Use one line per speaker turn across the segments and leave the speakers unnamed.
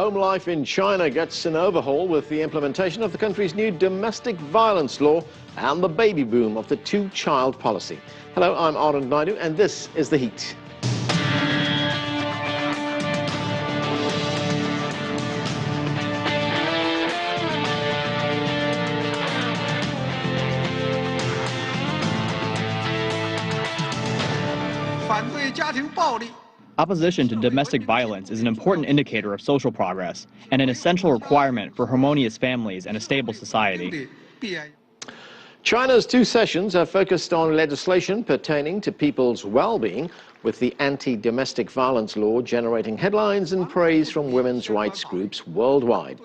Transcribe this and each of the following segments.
home life in China gets an overhaul with the implementation of the country's new domestic violence law and the baby boom of the two-child policy. Hello, I'm Arun Naidu, and this is The Heat.
Opposition to domestic violence is an important indicator of social progress and an essential requirement for harmonious families and a stable society.
China's two sessions have focused on legislation pertaining to people's well-being, with the anti-domestic violence law generating headlines and praise from women's rights groups worldwide.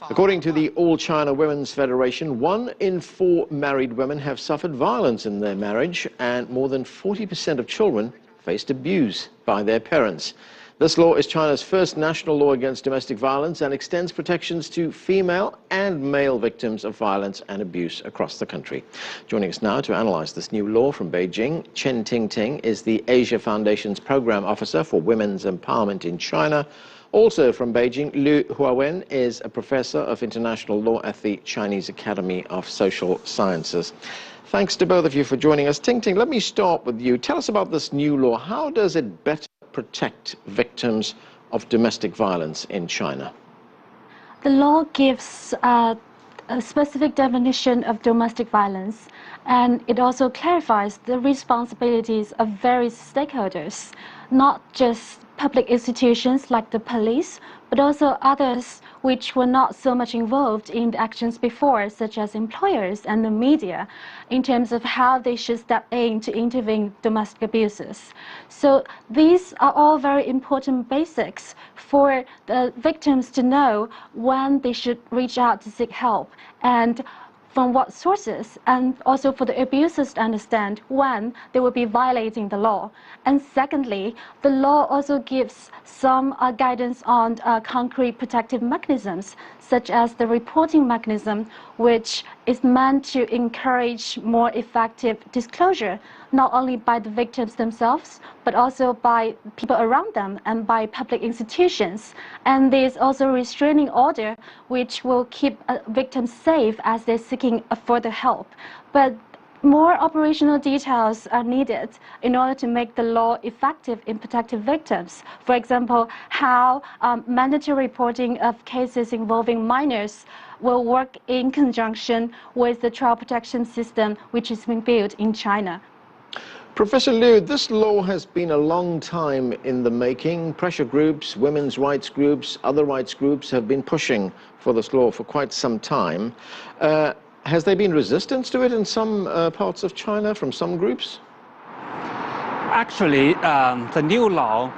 According to the All China Women's Federation, 1 in 4 married women have suffered violence in their marriage, and more than 40% of children faced abuse by their parents. This law is China's first national law against domestic violence and extends protections to female and male victims of violence and abuse across the country. Joining us now to analyze this new law from Beijing, Chen Tingting is the Asia Foundation's Program Officer for Women's Empowerment in China. Also from Beijing, Liu Huawen is a professor of international law at the Chinese Academy of Social Sciences. Thanks to both of you for joining us. Tingting, let me start with you. Tell us about this new law. How does it better protect victims of domestic violence in China?
The law gives a specific definition of domestic violence, and it also clarifies the responsibilities of various stakeholders, not just public institutions like the police, but also others which were not so much involved in the actions before, such as employers and the media, in terms of how they should step in to intervene domestic abuses. So these are all very important basics for the victims to know when they should reach out to seek help, and from what sources, and also for the abusers to understand when they will be violating the law. And secondly, the law also gives some guidance on concrete protective mechanisms, such as the reporting mechanism, which is meant to encourage more effective disclosure, not only by the victims themselves, but also by people around them and by public institutions. And there's also a restraining order, which will keep victims safe as they're seeking further help. But more operational details are needed in order to make the law effective in protecting victims. For example, how mandatory reporting of cases involving minors will work in conjunction with the child protection system which is being built in China.
Professor Liu, this law has been a long time in the making. Pressure groups, women's rights groups, other rights groups have been pushing for this law for quite some time. Has there been resistance to it in some parts of China from some groups?
Actually, the new law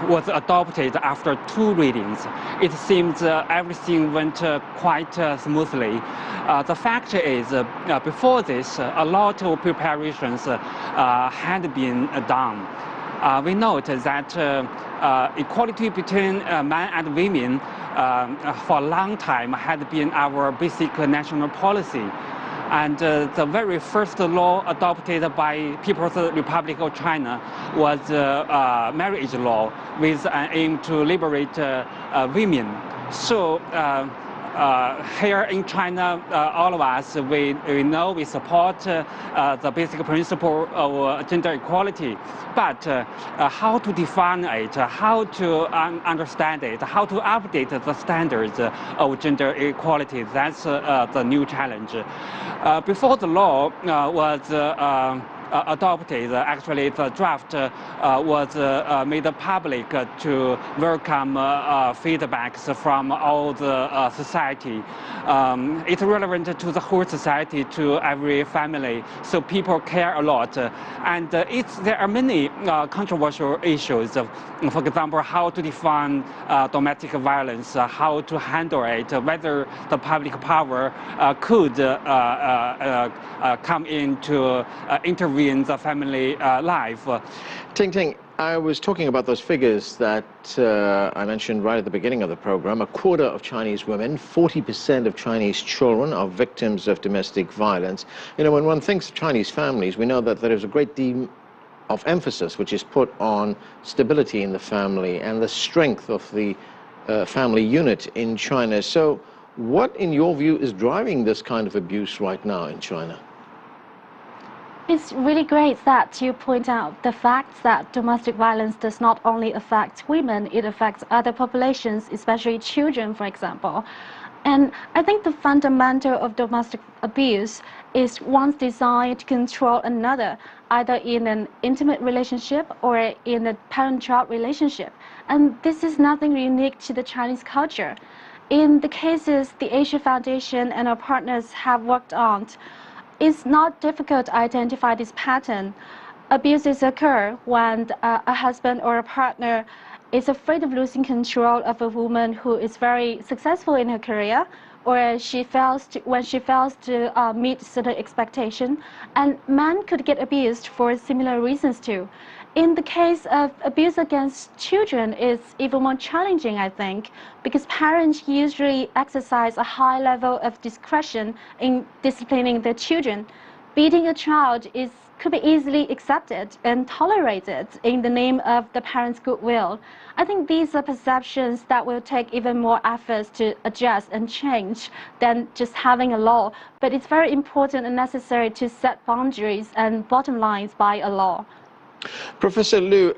was adopted after 2 readings. It seems everything went quite smoothly. The fact is, before this, a lot of preparations had been done. We note that equality between men and women for a long time had been our basic national policy. And the very first law adopted by People's Republic of China was marriage law, with an aim to liberate women. So here in China, all of us, we know we support the basic principle of gender equality, but how to define it, how to understand it, how to update the standards of gender equality, that's the new challenge. Before the law was adopted, actually the draft was made public to welcome feedbacks from all the society. It's relevant to the whole society, to every family, so people care a lot. And there are many controversial issues. For example, how to define domestic violence, how to handle it, whether the public power could come in to intervene in the family life.
Tingting, I was talking about those figures that I mentioned right at the beginning of the program. 1/4 of Chinese women, 40% of Chinese children are victims of domestic violence. You know, when one thinks of Chinese families, we know that there is a great of emphasis which is put on stability in the family and the strength of the family unit in China. So what, in your view, is driving this kind of abuse right now in China?
It's really great that you point out the fact that domestic violence does not only affect women, it affects other populations, especially children, for example. And I think the fundamental of domestic abuse is one's desire to control another, either in an intimate relationship or in a parent-child relationship. And this is nothing unique to the Chinese culture. In the cases the Asia Foundation and our partners have worked on, it's not difficult to identify this pattern. Abuses occur when a husband or a partner is afraid of losing control of a woman who is very successful in her career, or when she fails to meet certain expectation, and men could get abused for similar reasons too. In the case of abuse against children, it's even more challenging, I think, because parents usually exercise a high level of discretion in disciplining their children. Beating a child could be easily accepted and tolerated in the name of the parent's goodwill. I think these are perceptions that will take even more efforts to adjust and change than just having a law. But it's very important and necessary to set boundaries and bottom lines by a law.
Professor Liu,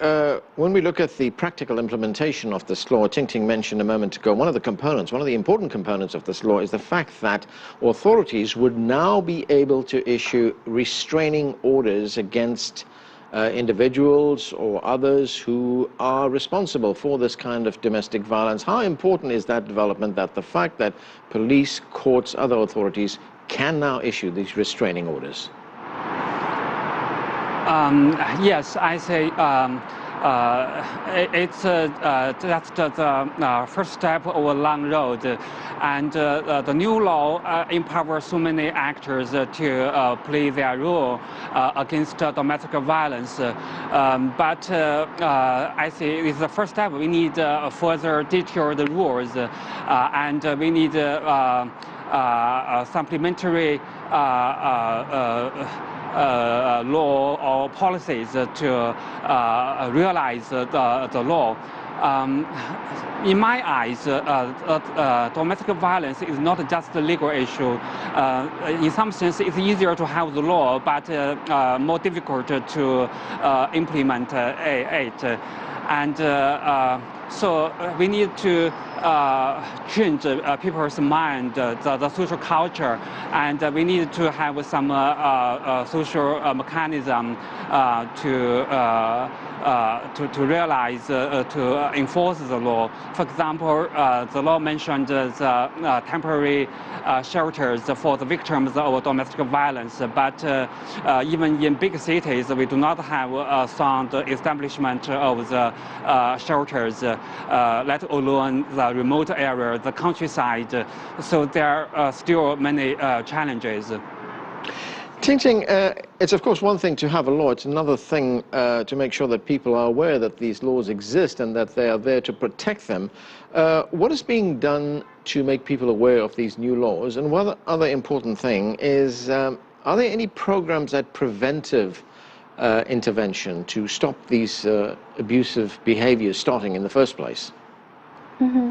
when we look at the practical implementation of this law, Ting mentioned a moment ago, one of the important components of this law is the fact that authorities would now be able to issue restraining orders against individuals or others who are responsible for this kind of domestic violence. How important is that development, that the fact that police, courts, other authorities can now issue these restraining orders?
Yes, I say that's the first step of a long road, and the new law empowers so many actors to play their role against domestic violence. But I say it's the first step. We need further detailed rules, and we need supplementary law or policies to realize the law. In my eyes, domestic violence is not just a legal issue. In some sense, it's easier to have the law, but more difficult to implement it. And so we need to change people's mind, the social culture, and we need to have some social mechanism to realize, to enforce the law. For example, the law mentioned the temporary shelters for the victims of domestic violence, but even in big cities, we do not have a sound establishment of the shelters, let alone the remote area, the countryside. So there are still many challenges.
Ting, it's of course one thing to have a law, it's another thing to make sure that people are aware that these laws exist and that they are there to protect them. What is being done to make people aware of these new laws? And one other important thing is, are there any programs at preventive intervention to stop these abusive behaviors starting in the first place?
Mm-hmm.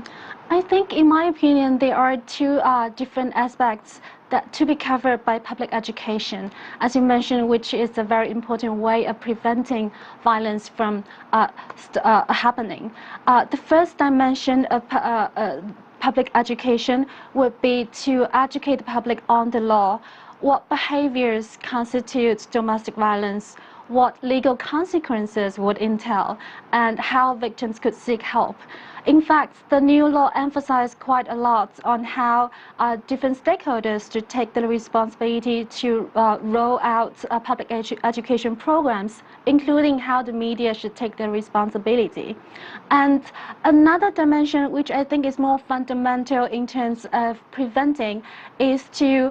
I think, in my opinion, there are two different aspects that to be covered by public education, as you mentioned, which is a very important way of preventing violence from happening. The first dimension of public education would be to educate the public on the law, what behaviors constitute domestic violence, what legal consequences would entail, and how victims could seek help. In fact, the new law emphasized quite a lot on how different stakeholders should take the responsibility to roll out public education programs, including how the media should take their responsibility. And another dimension, which I think is more fundamental in terms of preventing, is to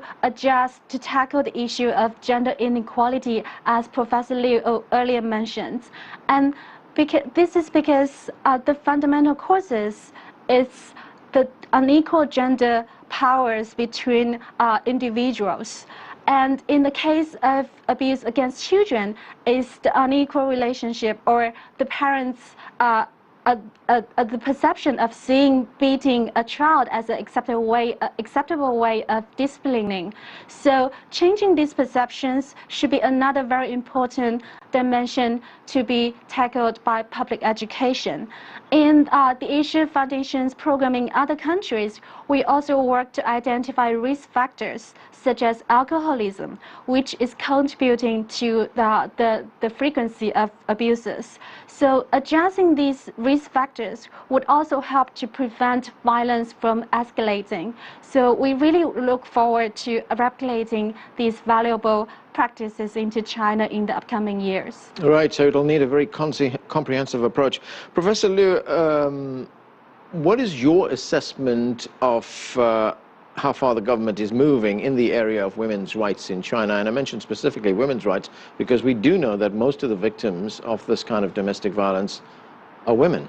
tackle the issue of gender inequality, as Professor Liu earlier mentioned. And this is because the fundamental causes is the unequal gender powers between individuals. And in the case of abuse against children, it's the unequal relationship or the parents' the perception of seeing beating a child as an acceptable way of disciplining. So changing these perceptions should be another very important dimension to be tackled by public education. In the Asia Foundation's program in other countries, we also work to identify risk factors such as alcoholism, which is contributing to the frequency of abuses. So addressing these risk factors would also help to prevent violence from escalating. So we really look forward to replicating these valuable practices into China in the upcoming years.
Right, so it'll need a very comprehensive approach. Professor Liu, what is your assessment of how far the government is moving in the area of women's rights in China? And I mentioned specifically women's rights because we do know that most of the victims of this kind of domestic violence are women.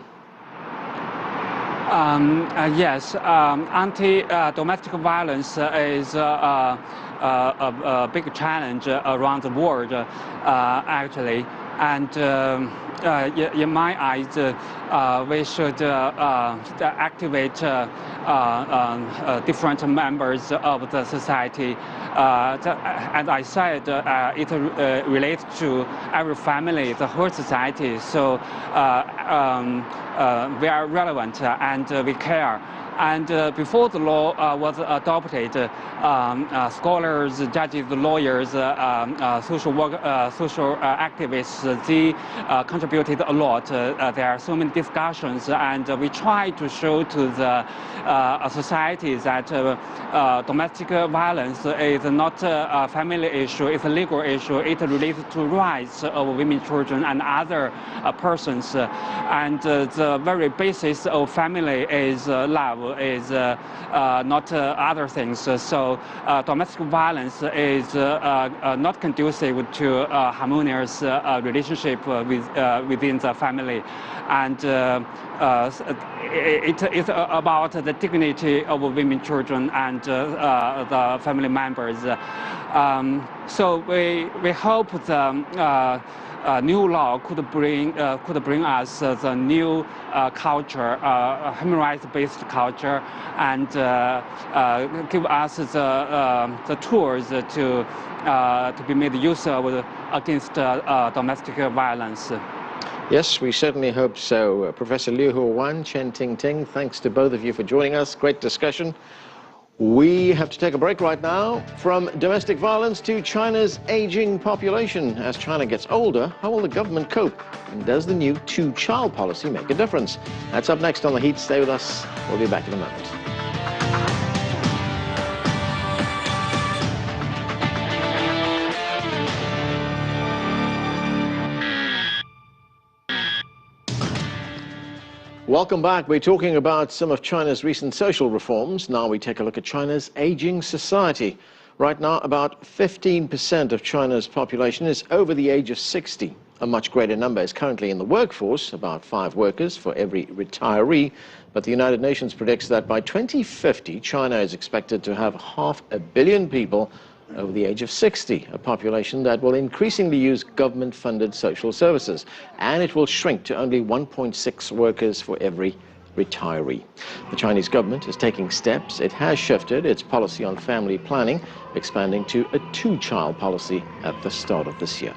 Yes, anti-domestic violence is a big challenge around the world, actually. And in my eyes, we should activate different members of the society. As I said, it relates to every family, the whole society. So we are relevant and we care. And before the law was adopted, scholars, judges, lawyers, social activists, they contributed a lot. There are so many discussions, and we try to show to the society that domestic violence is not a family issue, it's a legal issue. It relates to rights of women, children, and other persons. And the very basis of family is love. Is not other things. So domestic violence is not conducive to a harmonious relationship within the family. And it is about the dignity of women, children, and the family members. So we hope the new law could bring us the new culture, human rights-based culture, and give us the tools to be made use of against domestic violence.
Yes, we certainly hope so. Professor Liu Huowan, Chen Ting, thanks to both of you for joining us. Great discussion. We have to take a break right now. From domestic violence to China's aging population. As China gets older, how will the government cope? And does the new two-child policy make a difference? That's up next on The Heat. Stay with us. We'll be back in a moment. Welcome back. We're talking about some of China's recent social reforms. Now we take a look at China's aging society. Right now, about 15% of China's population is over the age of 60. A much greater number is currently in the workforce, about 5 workers for every retiree. But the United Nations predicts that by 2050, China is expected to have 500 million people over the age of 60, a population that will increasingly use government-funded social services, and it will shrink to only 1.6 workers for every retiree. The Chinese government is taking steps. It has shifted its policy on family planning, expanding to a two-child policy at the start of this year.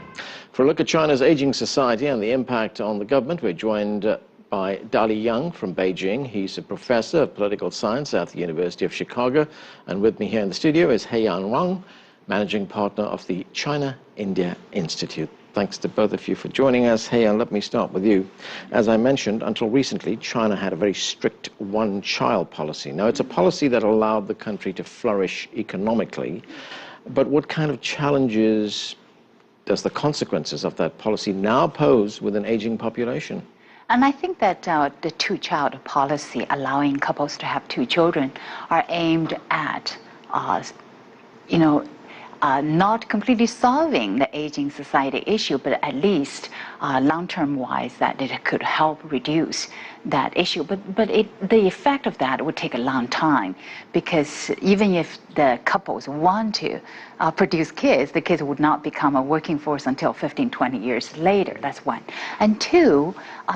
For a look at China's aging society and the impact on the government, we're joined by Dali Yang from Beijing. He's a professor of political science at the University of Chicago. And with me here in the studio is Heiyan Wang, managing partner of the China-India Institute. Thanks to both of you for joining us. Heiyan, let me start with you. As I mentioned, until recently, China had a very strict one-child policy. Now, it's a policy that allowed the country to flourish economically. But what kind of challenges does the consequences of that policy now pose with an aging population?
And I think that the two-child policy, allowing couples to have 2 children, are aimed at, not completely solving the aging society issue, but at least long-term wise that it could help reduce that issue. But the effect of that would take a long time, because even if the couples want to produce kids, the kids would not become a working force until 15, 20 years later. That's one. And two,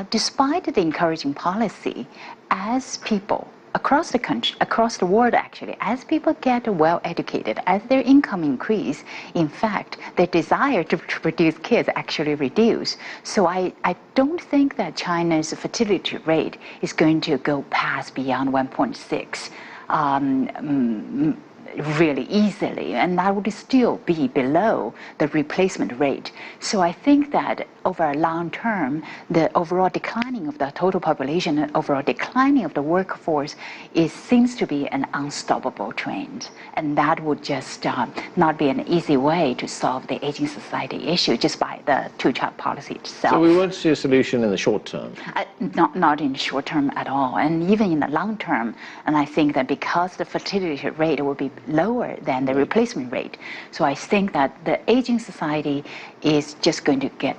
despite the encouraging policy, as people across the country, across the world actually, as people get well educated, as their income increase, in fact, their desire to produce kids actually reduce. So I don't think that China's fertility rate is going to go past beyond 1.6 really easily, and that would still be below the replacement rate. So I think that over a long term, the overall declining of the total population and overall declining of the workforce seems to be an unstoppable trend, and that would just not be an easy way to solve the aging society issue just by the two-child policy itself.
So we won't see a solution in the short term?
Not in the short term at all, and even in the long term. And I think that because the fertility rate will be lower than the replacement rate, so I think that the aging society is just going to get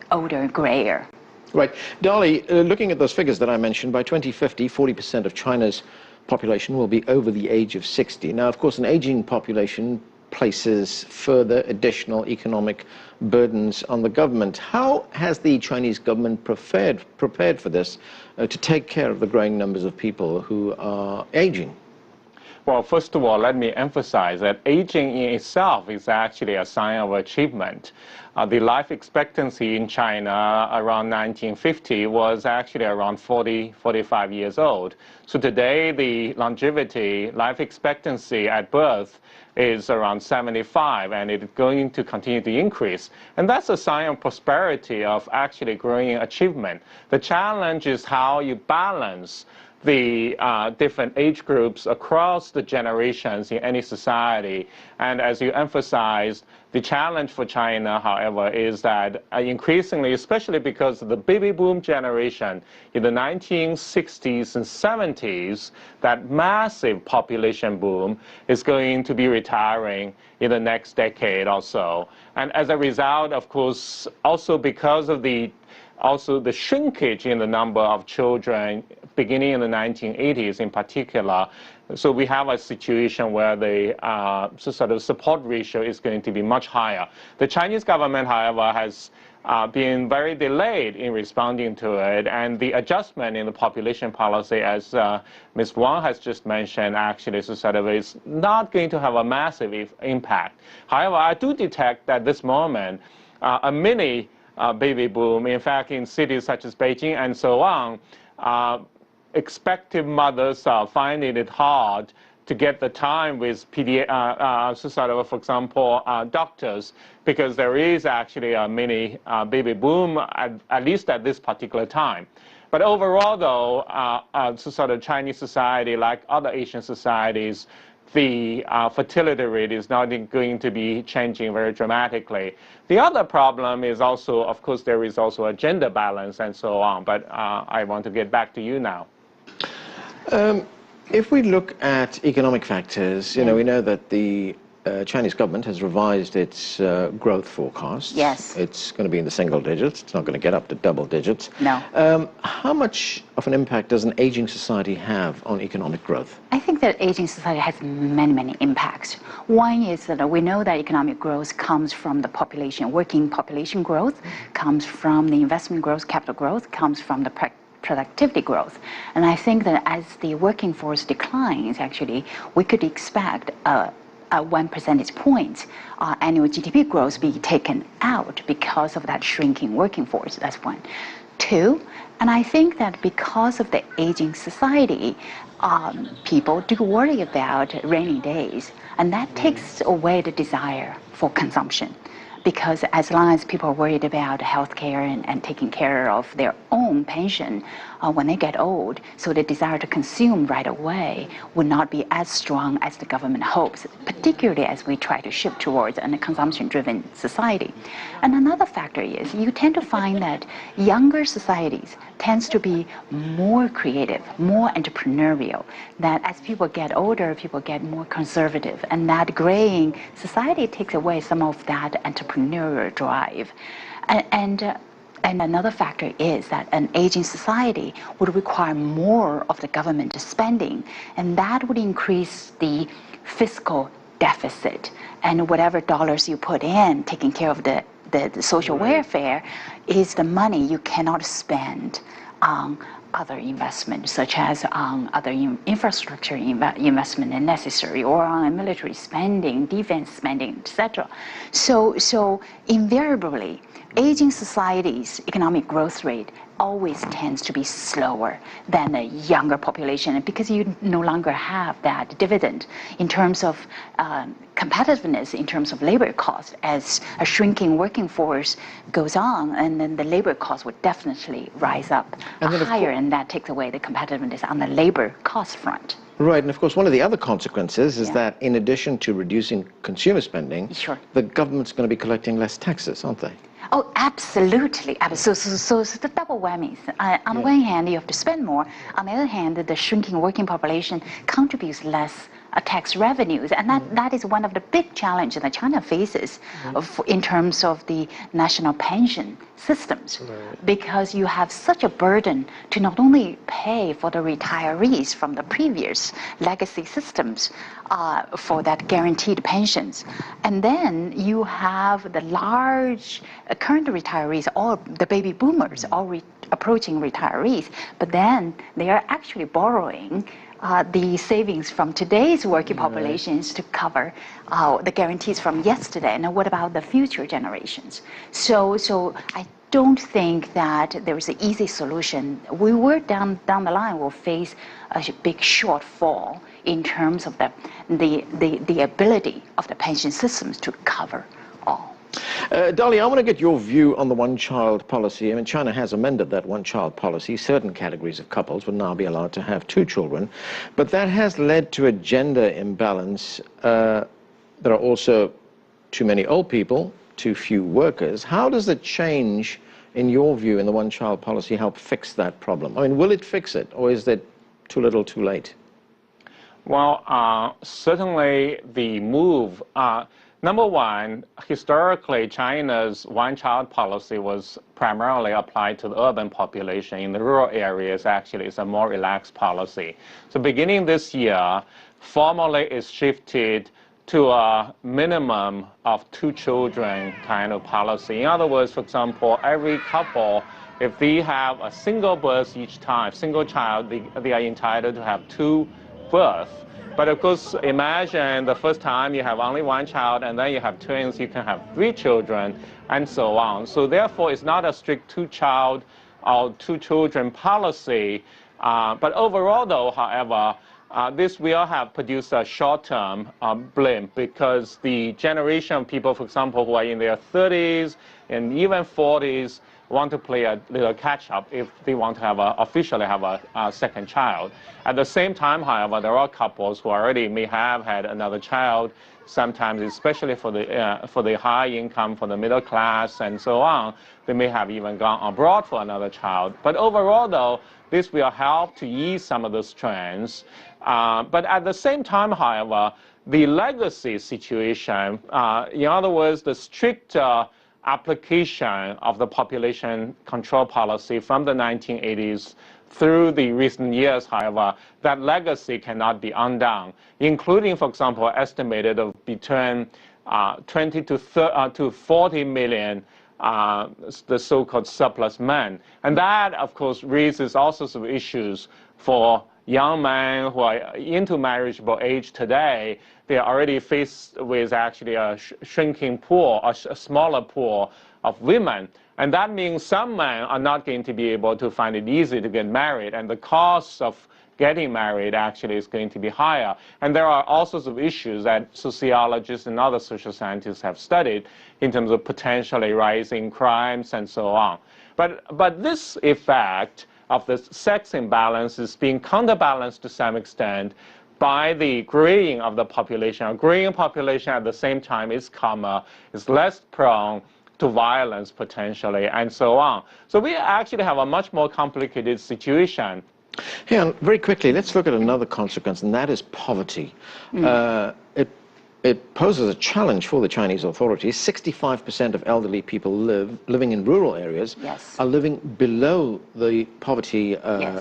older and grayer.
Right. Dolly, looking at those figures that I mentioned, by 2050, 40% of China's population will be over the age of 60. Now, of course, an aging population places further additional economic burdens on the government. How has the Chinese government prepared for this to take care of the growing numbers of people who are aging?
Well, first of all, let me emphasize that aging in itself is actually a sign of achievement. The life expectancy in China around 1950 was actually around 40, 45 years old. So today, the longevity, life expectancy at birth is around 75, and it's going to continue to increase. And that's a sign of prosperity, of actually growing achievement. The challenge is how you balance the different age groups across the generations in any society. And as you emphasized, the challenge for China, however, is that increasingly, especially because of the baby boom generation in the 1960s and 70s, that massive population boom is going to be retiring in the next decade or so. And as a result, of course, also because of the shrinkage in the number of children beginning in the 1980s in particular. So we have a situation where the sort of support ratio is going to be much higher. The Chinese government, however, has been very delayed in responding to it, and the adjustment in the population policy, as Ms. Wang has just mentioned, actually is not going to have a massive impact. However, I do detect that at this moment a mini baby boom. In fact, in cities such as Beijing and so on, expectant mothers are finding it hard to get the time with for example, doctors, because there is actually a mini baby boom, at least at this particular time. But overall, though, Chinese society, like other Asian societies, the fertility rate is not going to be changing very dramatically. The other problem is also, of course, there is also a gender balance and so on, but I want to get back to you now.
If we look at economic factors, we know that the Chinese government has revised its growth forecast.
Yes.
It's going to be in the single digits. It's not going to get up to double digits.
No.
How much of an impact does an aging society have on economic growth?
I think that aging society has many, many impacts. One is that we know that economic growth comes from the population. Working population growth comes from the investment growth, capital growth, comes from the productivity growth. And I think that as the working force declines, actually, we could expect 1 percentage point annual GDP growth be taken out because of that shrinking working force. That's one. Two, and I think that because of the aging society, people do worry about rainy days, and that takes away the desire for consumption. because as long as people are worried about healthcare and taking care of their own pension when they get old, so the desire to consume right away would not be as strong as the government hopes, particularly as we try to shift towards a consumption-driven society. And another factor is you tend to find that younger societies tends to be more creative, more entrepreneurial, that as people get older, people get more conservative, and that graying society takes away some of that entrepreneurial drive. And another factor is that an aging society would require more of the government spending, and that would increase the fiscal deficit. And whatever dollars you put in taking care of the social welfare is the money you cannot spend on other investments, such as on other infrastructure investment and necessary, or on military spending, defense spending, etc. So invariably, aging societies' economic growth rate always tends to be slower than a younger population, because you no longer have that dividend in terms of competitiveness, in terms of labor cost. As a shrinking working force goes on, and then the labor cost would definitely rise up higher, and that takes away the competitiveness on the labor cost front.
Right, and of course one of the other consequences is that in addition to reducing consumer spending, the government's going to be collecting less taxes, aren't they?
Oh, absolutely. So it's the double whammies. On the one hand, you have to spend more. On the other hand, the shrinking working population contributes less tax revenues. And that is one of the big challenges that China faces in terms of the national pension systems. Because you have such a burden to not only pay for the retirees from the previous legacy systems for that guaranteed pensions. And then you have the large current retirees, all the baby boomers, all approaching retirees, but then they are actually borrowing the savings from today's working populations to cover the guarantees from yesterday. And what about the future generations? So I don't think that there is an easy solution. We will down the line will face a big shortfall in terms of the ability of the pension systems to cover all.
Dolly, I want to get your view on the one-child policy. I mean, China has amended that one-child policy. Certain categories of couples will now be allowed to have 2 children. But that has led to a gender imbalance. There are also too many old people, too few workers. How does the change, in your view, in the one-child policy help fix that problem? I mean, will it fix it, or is it too little too late?
Well, certainly the move, number one, historically, China's one-child policy was primarily applied to the urban population. In the rural areas, actually, it's a more relaxed policy. So beginning this year, formally it's shifted to a minimum of 2 children kind of policy. In other words, for example, every couple, if they have a single birth each time, single child, they are entitled to have 2 births. But of course, imagine the first time you have only 1 child, and then you have twins, you can have 3 children, and so on. So therefore, it's not a strict 2-child or 2 children policy. But overall, though, however, this will have produced a short-term blimp, because the generation of people, for example, who are in their 30s and even 40s, want to play a little catch-up if they want to have officially have a second child. At the same time, however, there are couples who already may have had another child, sometimes especially for the high income, for the middle class, and so on. They may have even gone abroad for another child. But overall, though, this will help to ease some of those trends. But at the same time, however, the legacy situation, in other words, the strict application of the population control policy from the 1980s through the recent years, however, that legacy cannot be undone, including, for example, estimated of between 20 to 40 million the so-called surplus men. And that, of course, raises all sorts of issues for young men who are into marriageable age today. They are already faced with actually a shrinking pool, a smaller pool of women. And that means some men are not going to be able to find it easy to get married. And the cost of getting married actually is going to be higher. And there are all sorts of issues that sociologists and other social scientists have studied in terms of potentially rising crimes and so on. But this effect of the sex imbalance is being counterbalanced to some extent by the graying of the population. A graying population at the same time is calmer, is less prone to violence potentially, and so on. So we actually have a much more complicated situation.
Yeah, and very quickly, let's look at another consequence, and that is poverty. It poses a challenge for the Chinese authorities. 65% of elderly people living in rural areas are living below the poverty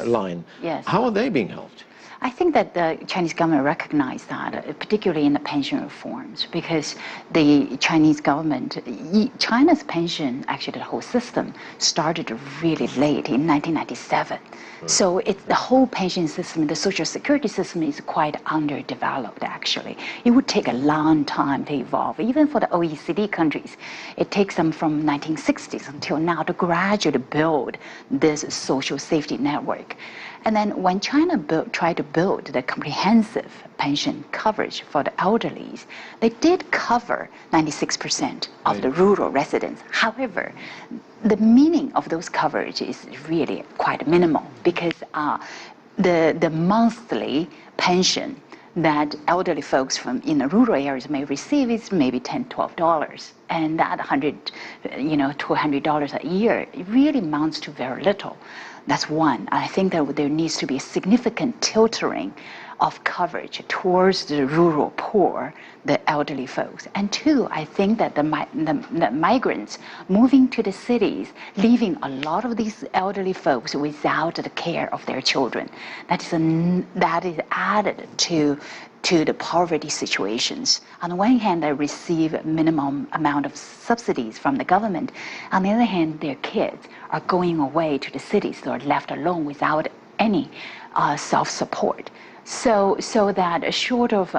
line. How are they being helped?
I think that the Chinese government recognized that, particularly in the pension reforms, because the Chinese government, China's pension, actually the whole system, started really late in 1997. So the whole pension system, the social security system is quite underdeveloped, actually. It would take a long time to evolve. Even for the OECD countries, it takes them from 1960s until now to gradually build this social safety network. And then when China tried to build the comprehensive pension coverage for the elderlies, they did cover 96% of the rural residents. However, the meaning of those coverage is really quite minimal, because the monthly pension that elderly folks in the rural areas may receive is maybe $10, $12, and that $200 a year, it really amounts to very little. That's one. I think that there needs to be a significant tilting of coverage towards the rural poor, the elderly folks. And two, I think that the migrants moving to the cities, leaving a lot of these elderly folks without the care of their children. That is added to the poverty situations. On the one hand, they receive a minimum amount of subsidies from the government. On the other hand, their kids are going away to the cities. They are left alone without any self-support. So that short of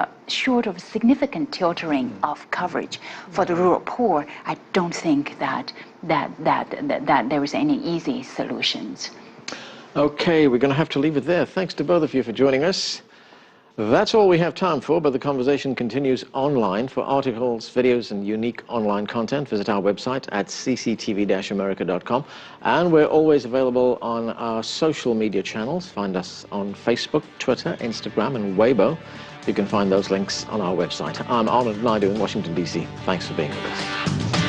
significant tilting of coverage for the rural poor, I don't think that there is any easy solutions.
Okay, we're going to have to leave it there. Thanks to both of you for joining us. That's all we have time for, but the conversation continues online. For articles, videos, and unique online content, visit our website at cctv-america.com. And we're always available on our social media channels. Find us on Facebook, Twitter, Instagram, and Weibo. You can find those links on our website. I'm Arnold Naidu in Washington, D.C. Thanks for being with us.